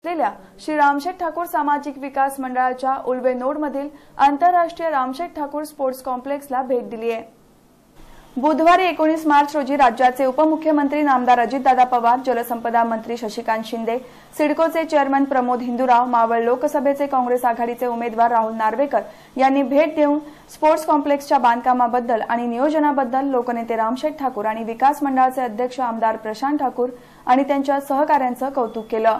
असलेल्या श्री रामशेठ ठाकूर सामाजिक विकास मंडळाच्या उल्वे नोडमधील आंतरराष्ट्रीय रामशेठ ठाकूर स्पोर्ट्स कॉम्प्लेक्सला भेट दिली आहे। बुधवारी 19 मार्च रोजी राज्याचे उपमुख्यमंत्री नामदार अजितदादा पवार, जलसंपदा मंत्री शशिकांत शिंदे, सिडकोचे चेअरमन प्रमोद हिंदुराव, मावळ लोकसभेचे काँग्रेस आघाडीचे उमेदवार राहुल नार्वेकर यांनी भेट देऊन स्पोर्ट्स कॉम्प्लेक्सच्या बांधकामाबद्दल आणि नियोजनाबद्दल लोकनेते रामशेठ ठाकूर आणि विकास मंडळाचे अध्यक्ष आमदार प्रशांत ठाकूर आणि त्यांच्या सहकाऱ्यांचं कौतुक केलं।